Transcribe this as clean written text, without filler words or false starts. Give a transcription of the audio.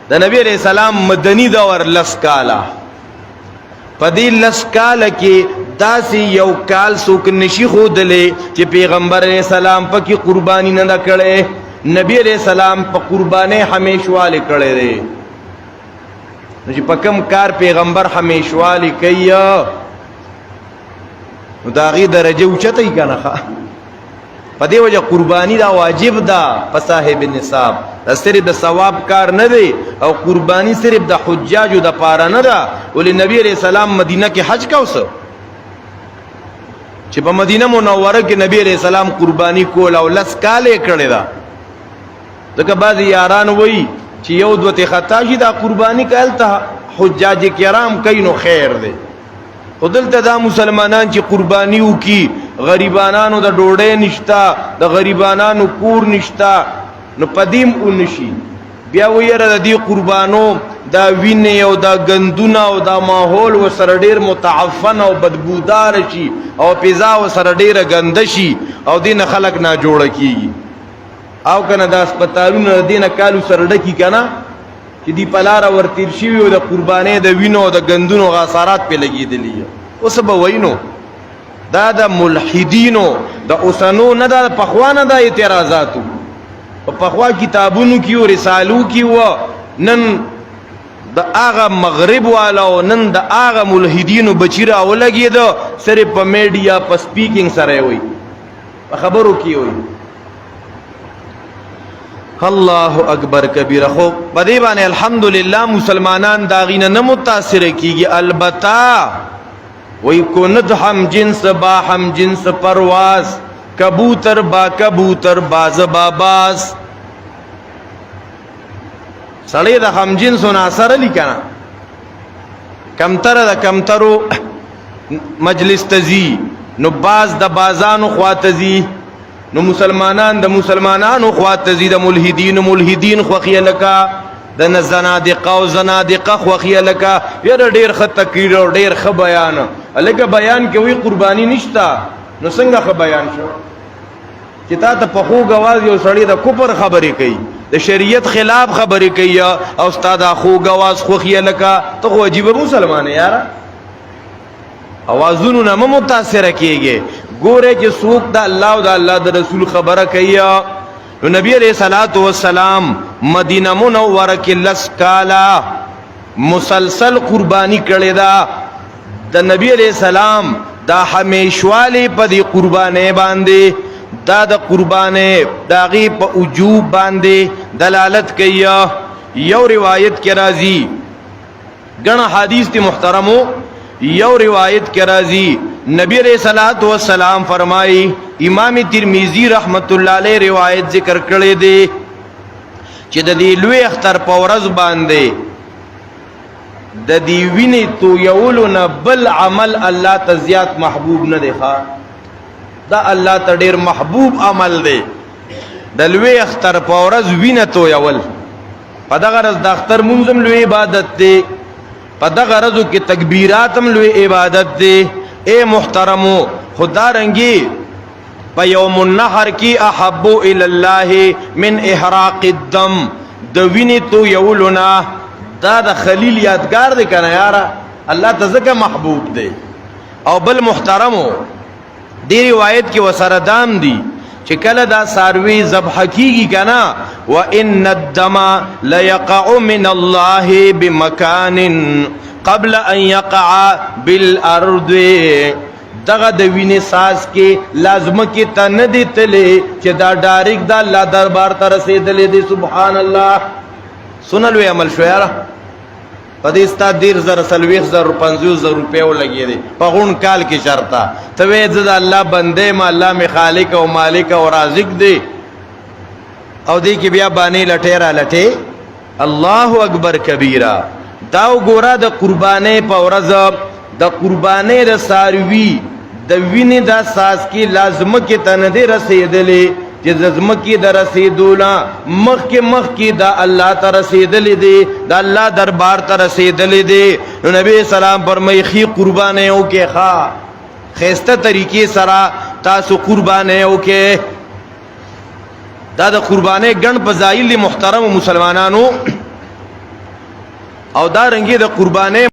د نبی علیہ السلام مدنی دور لس کاله، په دې لس کاله کې داسې یو کال څوک نشي ښودلی چې پیغمبر علیہ السلام پکې قربانی نه ده کړې. نبی علیہ السلام په قربانۍ همیشوالی کړی دی. نو چې په کوم کار پیغمبر همیشوالی کوي نو د هغې درجه اوچته وي که نه ښه. په دې وجه قربانی دا واجب ده په صاحب نصاب، دا صرف د ثواب کار نه دی، او قربانی صرف د حجاجو د پاره نه ده. ولې نبی علیہ السلام مدینه کې حج کوسه چې په مدینه منوره کې نبی علیہ السلام قربانی کول او لس کاله کړی ده. ځکه بعضې یاران وایي چې یو دوتې خطا شي دا قربانی کول ته حجاج کرام کوي نو خیر دی. خو دلته دا مسلمانان چې قربانی وکي، غریبانانو د ډوډۍ نشتا، د غریبانانو کور نشتا، نو پدیم اونشي. بیا ویره د دې قربانو دا وینې او دا گندونه او دا ماحول ورسره ډېر متعفن او بدبودار شي او فضا ورسره ډېره ګنده شي او دې نه خلک ناجوړه کېږي. او که نه دا هسپتالونه د دې نه کالو سره ډکي که نه چې دی په لاره ورتېر شوي او د قربانۍ د وینو او د ګندونو غاثارات پې لګېدلي. اوس به وینو دا د ملحدینو د اوسنو نه ده، د پخوا نه دا اعتراضاتو. په پخوا کتابونو کې و رسالو کې و، نن د هغه مغرب والا او نن د هغه ملحدینو بچي راولګېده، صرف په میډیا په سپیکینګ سره یې وایي، په خبرو کې وایي. الله اکبر کبیره. خو په دې باندې الحمدلله مسلمانان د هغې نه متاثره کېږي. البته وی کند هم جنس با هم جنس پرواز، کبوتر با کبوتر باز با باز. سړی د هم جنسو نه اثر علی کنه، کمتره د کمترو مجلس تزي نو باز د بازانو خوا تزي، نو مسلمانان د مسلمانانو خوا تزي، د ملحدین خوخیه لکه د زنادقه او زنادقه خوخیه لکه. یاره ډېر ښه تقریر او ډېر ښه بیان، هلکه بیان کې وی قربانی نشته، نو څنګه ښه بیان شو چې تا ته په خوږ اواز یو سړی د کفر خبرې کوي، د شریعت خلاف خبرې کوي، او ستا دا خوږ اواز خوخیه لکه ته خو عجیبه مسلمان یې یاره. اوازونو نه مه متاثره کېږي. ګوره چې څوک د الله او د الله د رسول خبره کوي. نو نبی علیہ الصلوۃ والسلام مدینه منوره کې لس کاله مسلسل قربانی کړې ده. د نبی علیہ السلام دا همیشوالی په دې قربانۍ باندې، دا د قربانۍ د هغې په وجوب باندې دلالت کوي. یو روایت کې راځي، ګڼ حدیث دي محترمو، یو روایت کې راځي نبی علیہ الصلوۃ والسلام فرمائی، امام ترمذی رحمت اللہ علیہ روایت ذکر کړی دی چې د دې لوی اختر په ورځ باندې د دې وینې تویولو نه بل عمل الله ته زیات محبوب نه دی. دا الله ته ډېر محبوب عمل دی، د لوی اختر په ورځ وینه تویول. په دغه ورځ د اختر مونځ هم لوی عبادت دی، په دغه ورځو کې تکبیرات هم لوی عبادت دی. اے محترمو، خدا رنگی پا یوم النحر کی احبو الاللہ من احراق الدم، دوینی تو یولونا دا دا خلیل یادگار دے کنا یارا، اللہ تزکا محبوب دے. او بل محترمو دی روایت کی وسردام دی چې کله دا ساروی ذبح کیږي کنا، وان الدم ليقع من الله بمكان قبل ان يقع بالارض. دغه د وینې ساز کې لازمه کې ته نه دی تللی چې دا ډایرک د الله دربار ته رسېدلی دی. سبحان الله. سونه لوی عمل شو یاره. په دې ستا 1,000 50,000 روپۍ ولګېدې په غون کال کې شرطه. ته وایې زه د الله بندې یم، الله مې خالق او مالک او رازق دی، او دې کې بیا بانې لټې را لټې. الله اکبر کبیره. دا وګوره د قربانۍ په ورځ د قربانۍ د ساروي د وینې دا ساز کې لازمه کې ته نه دی رسېدلی چې د ځمکې د رسېدو نه مخکې دا الله ته رسېدلی دی، د الله دربار ته رسېدلی دی. نو نبی سلام فرمایي ښې قربانۍ وکړئ، ښه ښایسته طریقې سره تاسو قربانۍ وکړئ. دا د قربانۍ ګڼ فضایل دي محترمو مسلمانانو. او دا رنګي د قربانې